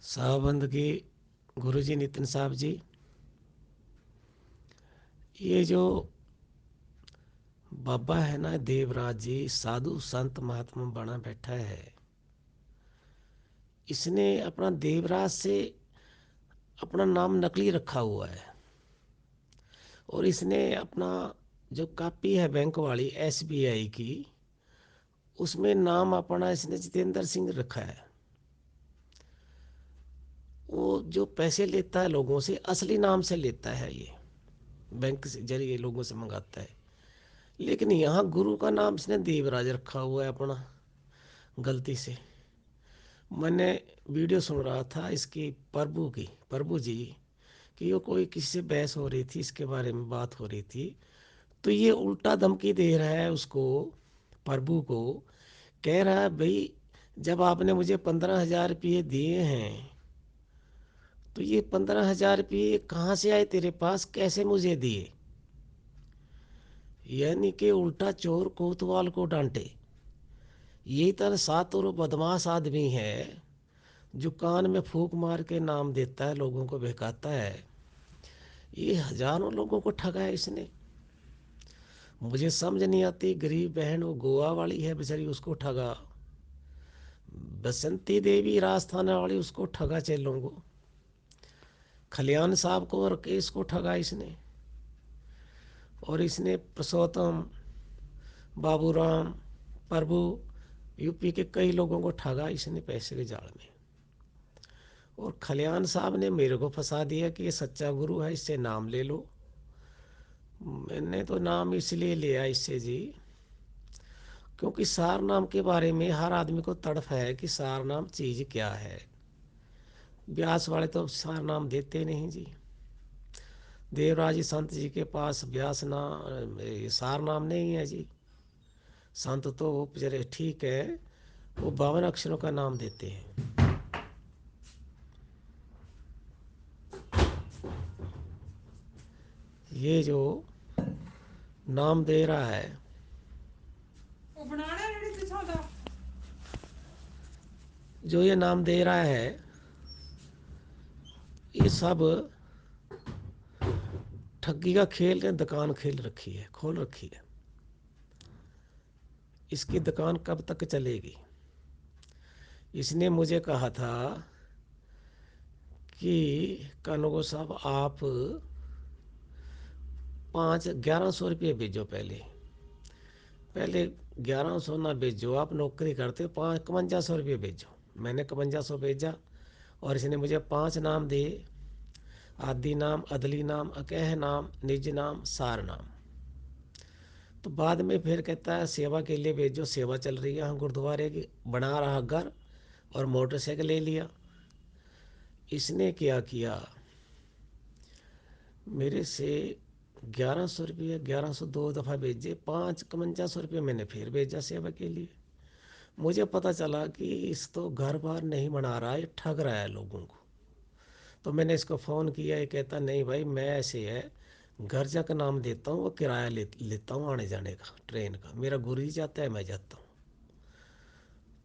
साहबंद की गुरुजी नितिन साहब जी, ये जो बाबा है ना देवराज जी, साधु संत महात्मा बना बैठा है। इसने अपना देवराज से अपना नाम नकली रखा हुआ है और इसने अपना जो कॉपी है बैंक वाली SBI की, उसमें नाम अपना इसने जितेंद्र सिंह रखा है। वो जो पैसे लेता है लोगों से असली नाम से लेता है, ये बैंक से जरिए लोगों से मंगाता है। लेकिन यहाँ गुरु का नाम इसने देवराज रखा हुआ है अपना, गलती से। मैंने वीडियो सुन रहा था इसकी प्रभु जी कि वो कोई किसी से बहस हो रही थी, इसके बारे में बात हो रही थी, तो ये उल्टा धमकी दे रहा है उसको, प्रभु को। कह रहा है भाई, जब आपने मुझे 15,000 रुपये दिए हैं तो ये 15,000 रुपये कहाँ से आए तेरे पास, कैसे मुझे दिए। यानी कि उल्टा चोर कोतवाल को डांटे। यही तरह सात और बदमाश आदमी है जो कान में फूंक मार के नाम देता है, लोगों को बहकाता है। ये हजारों लोगों को ठगा है इसने। मुझे समझ नहीं आती, गरीब बहन वो गोवा वाली है बेचारी, उसको ठगा। बसंती देवी राजस्थान वाली, उसको ठगा चेलों को। खलियान साहब को और केस को ठगा इसने। और इसने पुरुषोत्तम, बाबूराम, प्रभु, यूपी के कई लोगों को ठगा इसने पैसे के जाल में। और खलियान साहब ने मेरे को फंसा दिया कि ये सच्चा गुरु है, इससे नाम ले लो। मैंने तो नाम इसलिए लिया इससे जी, क्योंकि सार नाम के बारे में हर आदमी को तड़फ है कि सार नाम चीज क्या है। व्यास वाले तो सार नाम देते नहीं जी। देवराज संत जी के पास व्यास सार नाम नहीं है जी। संत तो बेचारे ठीक है, वो 52 अक्षरों का नाम देते हैं। ये जो नाम दे रहा है, जो ये नाम दे रहा है, ये सब ठगी का खेल ने दुकान खेल रखी है, खोल रखी है। इसकी दुकान कब तक चलेगी। इसने मुझे कहा था कि कानूगो साहब आप 1100 रुपये भेजो। पहले पहले 1100 ना भेजो, आप नौकरी करते हो, 5100 रुपये भेजो। मैंने 5100 भेजा और इसने मुझे 5 नाम दिए। आदि नाम, अदली नाम, अकह नाम, निज नाम, सार नाम। तो बाद में फिर कहता है सेवा के लिए भेजो, सेवा चल रही है, हम गुरुद्वारे की बना रहा घर और मोटरसाइकिल ले लिया। इसने क्या किया, मेरे से 1100 रुपये, 1100 दो दफ़ा भेजे, 5100 रुपये मैंने फिर भेजा सेवा के लिए। मुझे पता चला कि इस तो घर बार नहीं बना रहा है, ठग रहा है लोगों को। तो मैंने इसको फ़ोन किया, ये कहता नहीं भाई, मैं ऐसे है घर जाकर नाम देता हूँ, वो किराया लेता हूँ आने जाने का, ट्रेन का, मेरा गुरु जाता है, मैं जाता हूँ।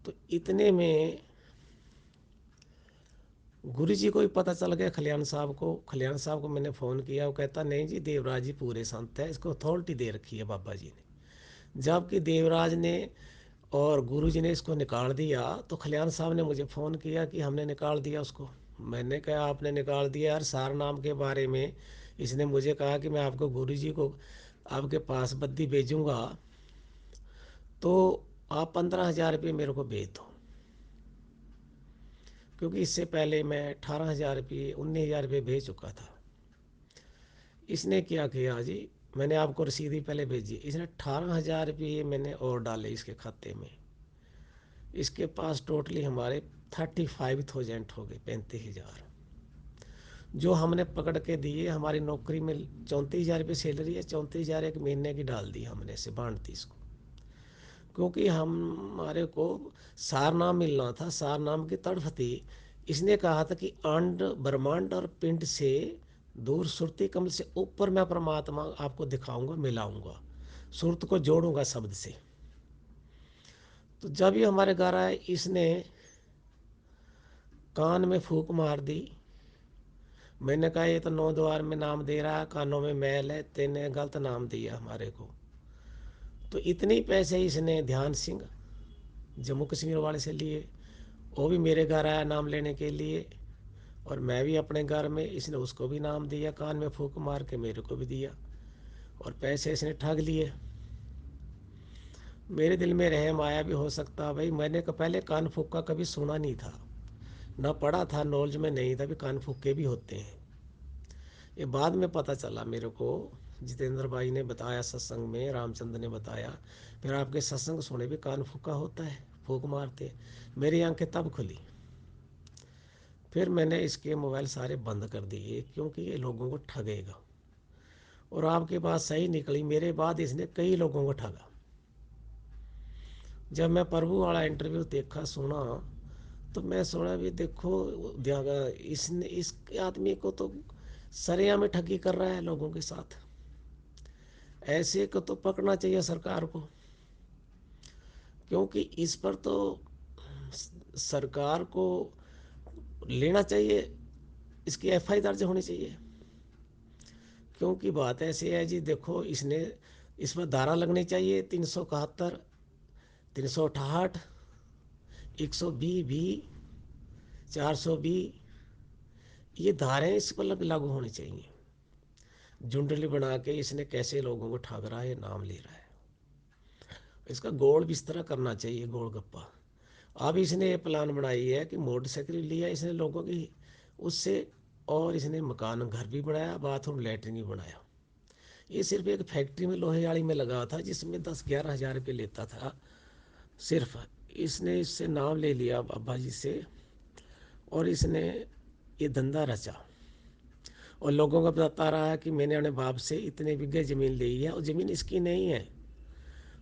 तो इतने में गुरु जी को भी पता चल गया, खलियान साहब को। खलियान साहब को मैंने फ़ोन किया, वो कहता नहीं जी, देवराज जी पूरे संत है, इसको अथॉरिटी दे रखी है बाबा जी ने। जबकि देवराज ने और गुरु जी ने इसको निकाल दिया। तो खलियान साहब ने मुझे फ़ोन किया कि हमने निकाल दिया उसको। मैंने कहा आपने निकाल दिया यार, सार नाम के बारे में इसने मुझे कहा कि मैं आपको गुरु जी को आपके पास बद्दी भेजूँगा, तो आप 15,000 रुपये मेरे को भेज दो। क्योंकि इससे पहले मैं 18,000 रुपये, 19,000 रुपये भेज चुका था। इसने क्या किया जी, मैंने आपको रसीद ही पहले भेजी, इसने 18,000 रुपये मैंने और डाले इसके खाते में। इसके पास टोटली हमारे 35,000 हो गए, 35,000 जो हमने पकड़ के दिए। हमारी नौकरी में 34,000 रुपये सैलरी है, 34,000 एक महीने की डाल दी हमने, से बांट दी इसको। क्योंकि हमारे को सार नाम मिलना था, सार नाम की तड़फ थी। इसने कहा था कि अंड ब्रह्मांड और पिंड से दूर सुरती कमल से ऊपर मैं परमात्मा आपको दिखाऊंगा, मिलाऊंगा, सुरत को जोड़ूंगा शब्द से। तो जब ये हमारे घर आए, इसने कान में फूंक मार दी। मैंने कहा ये तो 9 द्वार में नाम दे रहा है, कानों में मैल है, तेने गलत नाम दिया हमारे को। तो इतने ही पैसे इसने ध्यान सिंह जम्मू कश्मीर वाले से लिए। वो भी मेरे घर आया नाम लेने के लिए, और मैं भी अपने घर में, इसने उसको भी नाम दिया, कान में फूंक मार के मेरे को भी दिया, और पैसे इसने ठग लिए। मेरे दिल में रहम आया भी हो सकता भाई, मैंने पहले कान फूंक का कभी सुना नहीं था, ना पढ़ा था, नॉलेज में नहीं था भी कान फूंके भी होते हैं। ये बाद में पता चला मेरे को, जितेंद्र भाई ने बताया सत्संग में, रामचंद्र ने बताया, फिर आपके सत्संग सुने भी कान फूंका होता है, फूंक मारते। मेरी आंखें तब खुली। फिर मैंने इसके मोबाइल सारे बंद कर दिए, क्योंकि ये लोगों को ठगेगा। और आपके बात सही निकली, मेरे बाद इसने कई लोगों को ठगा। जब मैं प्रभु वाला इंटरव्यू देखा सुना, तो मैं सुना भी देखो, इसने इस आदमी को तो सरेआम में ठगी कर रहा है लोगों के साथ। ऐसे को तो पकड़ना चाहिए सरकार को, क्योंकि इस पर तो सरकार को लेना चाहिए, इसकी एफआई दर्ज होनी चाहिए। क्योंकि बात ऐसी है जी, देखो इसने, इस पर धारा लगनी चाहिए 371, 368, 120 भी, 420, ये धाराएं इस पर लागू होनी चाहिए। झुंडली बना के इसने कैसे लोगों को ठग रहा है, नाम ले रहा है। इसका गोल बिस्तरा करना चाहिए, गोल गप्पा। अब इसने ये प्लान बनाई है कि मोटरसाइकिल लिया इसने लोगों की उससे, और इसने मकान घर भी बनाया, बाथरूम लैट्रिन भी बनाया। ये सिर्फ एक फैक्ट्री में लोहे वाली में लगा था, जिसमें 10-11 हज़ार रुपये लेता था सिर्फ। इसने इससे नाम ले लिया बाबा जी से, और इसने ये धंधा रचा, और लोगों को बताता रहा है कि मैंने अपने बाप से इतने बीघे ज़मीन ली है, और ज़मीन इसकी नहीं है,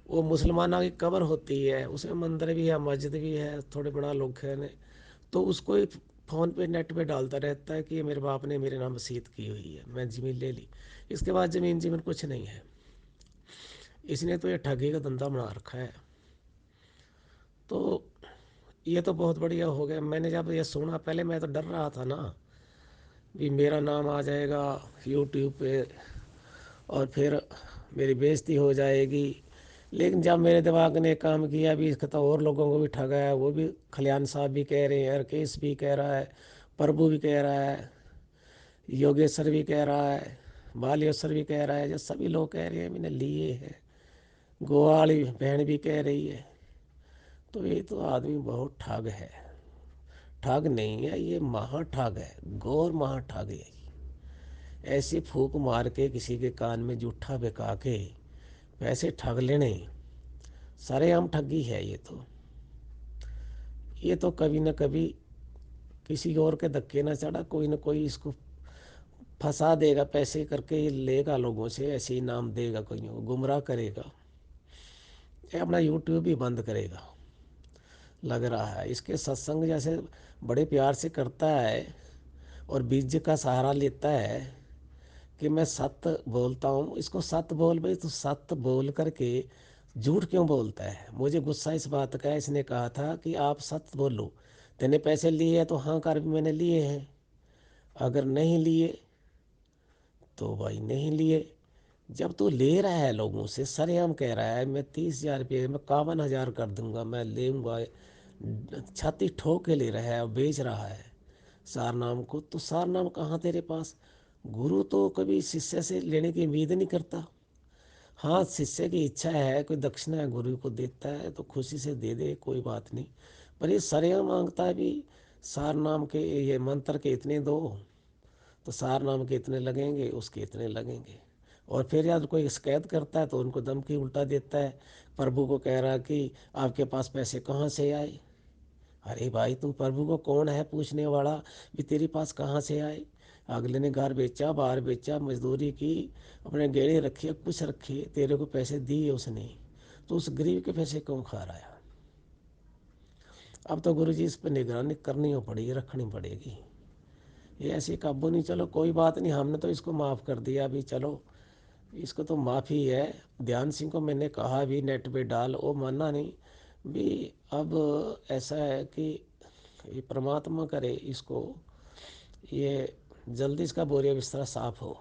वो मुसलमानों की कब्र होती है, उसमें मंदिर भी है, मस्जिद भी है, थोड़े बड़ा लोग हैं, तो उसको ही फ़ोन पे नेट पे डालता रहता है कि ये मेरे बाप ने मेरे नाम वसीयत की हुई है, मैं ज़मीन ले ली। इसके बाद ज़मीन कुछ नहीं है। इसने तो ये ठगी का धंधा बना रखा है। तो ये तो बहुत बढ़िया हो गया। मैंने जब ये सुना, पहले मैं तो डर रहा था ना, भी मेरा नाम आ जाएगा यूट्यूब पे, और फिर मेरी बेइज्जती हो जाएगी। लेकिन जब मेरे दिमाग ने काम किया, भी इसका तो और लोगों को भी ठगा है, वो भी खलियान साहब भी कह रहे हैं, हरकेश भी कह रहा है, प्रभु भी कह रहा है, योगेश्वर भी कह रहा है, बालेश्वर भी कह रहा है, जो सभी लोग कह रहे हैं मैंने लिए हैं, गोवा वाली बहन भी कह रही है। तो ये तो आदमी बहुत ठग है। ठग नहीं है, ये महा ठग है, गौर महा ठग है। ऐसी फूक मार के किसी के कान में जूठा बेका के पैसे ठग लेने, सरेआम ठगी है ये तो। ये तो कभी न कभी किसी और के धक्के ना चढ़ा, कोई न कोई इसको फंसा देगा, पैसे करके ये लेगा लोगों से, ऐसे ही नाम देगा, कोई को गुमराह करेगा, ये अपना यूट्यूब भी बंद करेगा लग रहा है। इसके सत्संग जैसे बड़े प्यार से करता है, और बीज का सहारा लेता है कि मैं सत्य बोलता हूँ, इसको सत्य बोल भाई, तो सत्य बोल करके झूठ क्यों बोलता है। मुझे गुस्सा इस बात का है, इसने कहा था कि आप सत्य बोलो, तेने पैसे लिए हैं तो हाँ कर, भी मैंने लिए हैं, अगर नहीं लिए तो भाई नहीं लिए। जब तू ले रहा है लोगों से, सरेआम कह रहा है मैं 30,000 रुपये, मैं 51,000 कर दूंगा, मैं लेऊंगा, छाती ठोक के ले रहा है और बेच रहा है सारनाम को, तो सारनाम कहाँ तेरे पास। गुरु तो कभी शिष्य से लेने की उम्मीद नहीं करता। हाँ, शिष्य की इच्छा है, कोई दक्षिणा गुरु को देता है तो खुशी से दे दे, कोई बात नहीं। पर ये सरेआम मांगता है भी, सारनाम के ये मंत्र के इतने दो, तो सारनाम के इतने लगेंगे, उसके इतने लगेंगे। और फिर यार कोई शिकायत करता है तो उनको धमकी उल्टा देता है, प्रभु को कह रहा है कि आपके पास पैसे कहाँ से आए। अरे भाई, तू प्रभु को कौन है पूछने वाला, भी तेरे पास कहाँ से आए। अगले ने घर बेचा, बाहर बेचा, मजदूरी की, अपने गेड़े रखे, कुछ रखे, तेरे को पैसे दिए उसने, तो उस गरीब के पैसे क्यों खा रहा है। अब तो गुरु जी इस पर निगरानी करनी हो पड़ेगी, रखनी पड़ेगी, ये ऐसे काबू नहीं। चलो कोई बात नहीं, हमने तो इसको माफ़ कर दिया अभी, चलो इसको तो माफ़ी है। ध्यान सिंह को मैंने कहा भी नेट पे डाल, वो माना नहीं भी। अब ऐसा है कि ये परमात्मा करे इसको, ये जल्दी इसका बोरिया बिस्तरा साफ हो।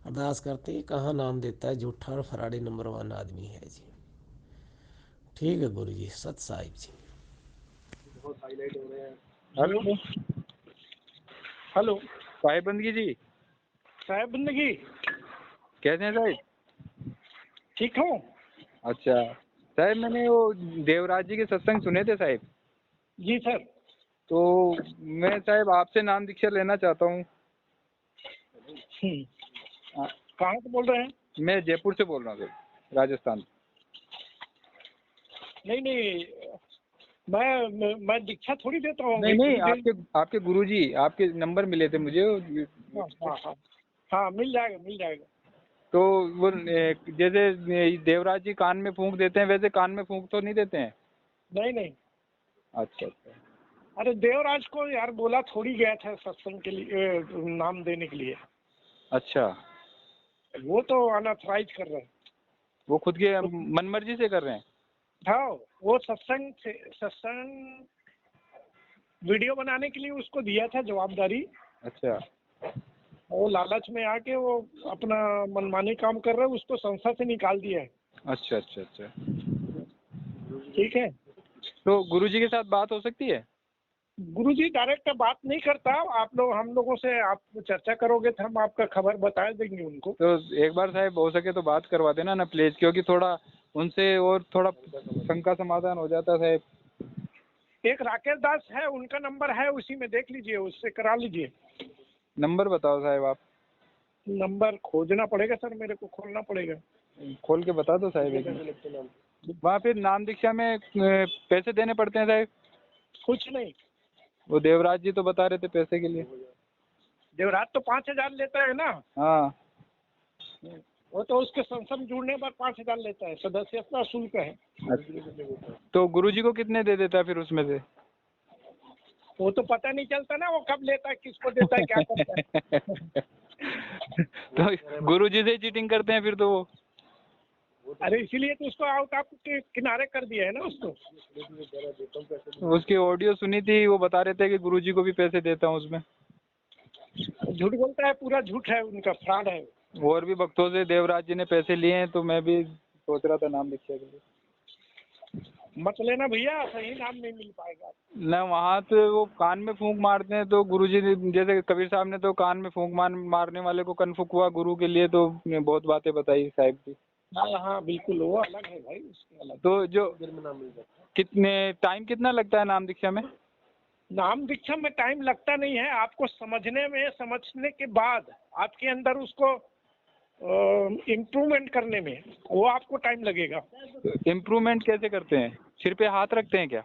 अरदास करते हैं, कहाँ नाम देता है झूठा और फराड़ी नंबर 1 आदमी है जी। ठीक है गुरु जी, सत साहिब जी। बहुत हाईलाइट हो रहे हैं। हेलो हेलो साहिब बंदगी जी, साहब बंदगी, कैसे हैं साहिब? ठीक हूँ। अच्छा साहिब, मैंने वो देवराज जी के सत्संग सुने थे साहिब। जी सर। तो मैं साहिब आपसे नाम दीक्षा लेना चाहता हूँ। कहाँ से बोल रहे हैं? मैं जयपुर से बोल रहा हूँ सर, राजस्थान। नहीं नहीं, मैं दीक्षा थोड़ी देता हूँ। नहीं नहीं, आपके गुरुजी, आपके नंबर मिले थे मुझे। हाँ हाँ हाँ हाँ, मिल जाएगा मिल जाएगा। तो वो जैसे देवराज जी कान में फूंक देते हैं, वैसे कान में फूंक तो नहीं देते हैं? नहीं नहीं, अच्छा अच्छा। अरे देवराज को यार बोला थोड़ी गया था सत्संग के लिए, नाम देने के लिए। अच्छा, वो तो अनऑथराइज कर रहे हैं। वो खुद के मनमर्जी से कर रहे हैं? हाँ, वो सत्संग वीडियो बनाने के लिए उसको दिया था जवाबदारी। अच्छा वो लालच में आके वो अपना मनमानी काम कर रहे हैं, उसको संस्था से निकाल दिया है। अच्छा अच्छा अच्छा। ठीक है, तो गुरुजी के साथ बात हो सकती है? गुरुजी डायरेक्ट बात नहीं करता। आप लोग हम लोगों से आप चर्चा करोगे तो हम आपका खबर बता देंगे उनको। तो एक बार साहब हो सके तो बात करवा देना ना प्लीज, क्योंकि थोड़ा उनसे और थोड़ा शंका समाधान हो जाता साहब। एक राकेश दास है, उनका नंबर है, उसी में देख लीजिए, उससे करा लीजिए। नंबर बताओ साहब आप। नंबर खोजना पड़ेगा सर, मेरे को खोलना पड़ेगा। खोल के बता दो साहब एक। वहाँ फिर नाम दीक्षा में पैसे देने पड़ते हैं साहब? कुछ नहीं, वो देवराज जी तो बता रहे थे पैसे के लिए। देवराज तो 5,000 लेता है ना। हाँ, वो तो उसके संस्था में जुड़ने पर 5,000 लेता है, सदस्यता शुल्क है। तो गुरुजी को कितने दे देता है फिर उसमें से? वो तो पता नहीं चलता ना, वो कब लेता है, किसको देता है, क्या करता है। तो गुरुजी से चीटिंग करते हैं फिर तो वो। अरे इसीलिए तो उसको आउट ऑफ के किनारे कर दिया है ना उसको। उसकी ऑडियो सुनी थी, वो बता रहे थे कि गुरुजी को भी पैसे देता हूँ उसमें। झूठ बोलता है, पूरा झूठ है, उनका फ्रॉड है। और भी भक्तों से देवराज जी ने पैसे लिए हैं, तो मैं भी सोच रहा था नाम दीक्षा के लिए। मत लेना भैया, सही नाम नहीं मिल पाएगा। न वहाँ तो वो कान में फूंक मारते हैं, तो गुरुजी ने जैसे कबीर साहब ने तो कान में फूंक मारने वाले को कनफुक हुआ, गुरु के लिए तो बहुत बातें बताई साहिब की। हाँ हाँ बिल्कुल, वो अलग है भाई, उसके अलग। तो जो कितने टाइम कितना लगता है नाम दीक्षा में? नाम दीक्षा में टाइम लगता नहीं है, आपको समझने के बाद आपके अंदर उसको इम्प्रूवमेंट करने में वो आपको टाइम लगेगा। इम्प्रूवमेंट कैसे करते हैं? सिर पे हाथ रखते हैं क्या?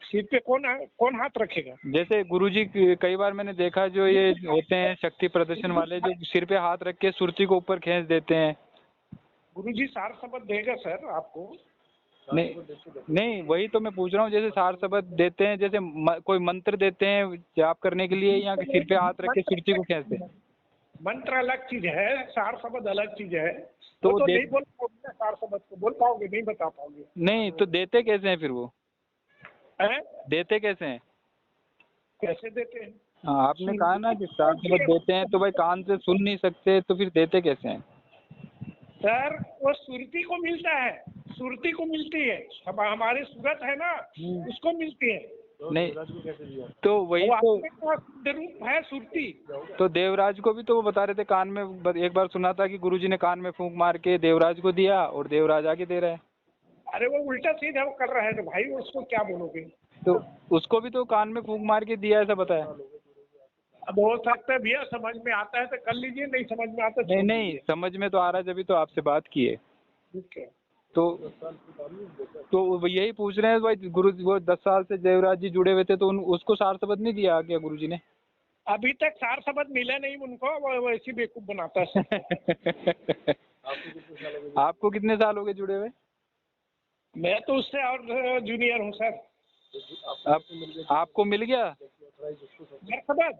सिर पे कौन हाथ रखेगा? जैसे गुरुजी कई बार मैंने देखा, जो ये होते हैं शक्ति प्रदर्शन वाले, जो सिर पे हाथ रख के सुरती को ऊपर खींच देते हैं। गुरुजी सार शब्द देगा सर आपको। नहीं वही तो मैं पूछ रहा हूँ, जैसे सार शब्द देते हैं, जैसे कोई मंत्र देते हैं जाप करने के लिए, या सिर पे हाथ रख के सुरती को खींचते हैं? मंत्र अलग चीज है, सार शब्द अलग चीज है। तो वो तो नहीं बोल पाओगे, सार शब्द को बोल पाओगे, नहीं बता पाओगे। नहीं तो देते कैसे हैं फिर वो? हैं? देते कैसे हैं? कैसे देते हैं? हाँ, आपने कहा ना कि सार शब्द देते हैं, तो भाई कान से सुन नहीं सकते, तो फिर देते कैसे हैं? सर वो सुरती को मिलता है, सुरती को मिलती है, हमारे सूरत है ना, उसको मिलती है। नहीं तो वही तो रूप है सुरती। तो देवराज को भी तो वो बता रहे थे कान में, एक बार सुना था कि गुरुजी ने कान में फूंक मार के देवराज को दिया, और देवराज आगे दे रहा है। अरे वो उल्टा सीधा वो कर रहा है, तो भाई उसको क्या बोलोगे? तो उसको भी तो कान में फूंक मार के दिया, ऐसा बताया। अब हो सकता है भैया, समझ में आता है तो कर लीजिए, नहीं समझ में आता नहीं नहीं, समझ में तो आ रहा है, जब तो आपसे बात की है। ठीक है। तो वो यही पूछ रहे हैं भाई, गुरु वो 10 साल से देवराज जी जुड़े हुए थे, तो उसको सार शब्द नहीं दिया क्या गुरुजी ने? अभी तक सार शब्द मिला नहीं उनको, वो ऐसी बेवकूफ बनाता है। आपको कितने साल हो गए जुड़े हुए? मैं तो उससे और जूनियर हूँ सर। आपको मिल गया सार शब्द?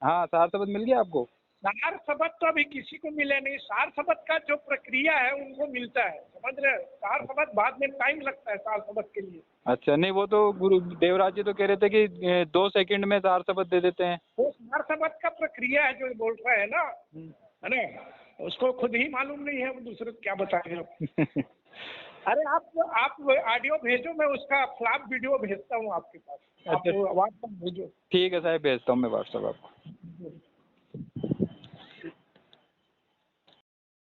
हाँ, सार शब्द मिल गया आपको? सार शब्द तो अभी किसी को मिले नहीं। सार शब्द का जो प्रक्रिया है उनको मिलता है, समझ रहे हैं। सार शब्द बाद में टाइम लगता है सार शब्द के लिए। अच्छा, नहीं वो तो गुरु देवराज जी तो कह रहे थे कि 2 सेकंड में सार शब्द दे देते हैं। वो सार शब्द का प्रक्रिया है जो बोल रहे हैं ना, है ना, उसको खुद ही मालूम नहीं है, वो दूसरे को क्या बताएंगे। अरे आप ऑडियो भेजो, मैं उसका फ्लॉप वीडियो भेजता हूँ आपके पास, आप अच्छा। व्हाट्सएप भेजो। ठीक है साहब, भेजता हूँ मैं व्हाट्सएप आपको।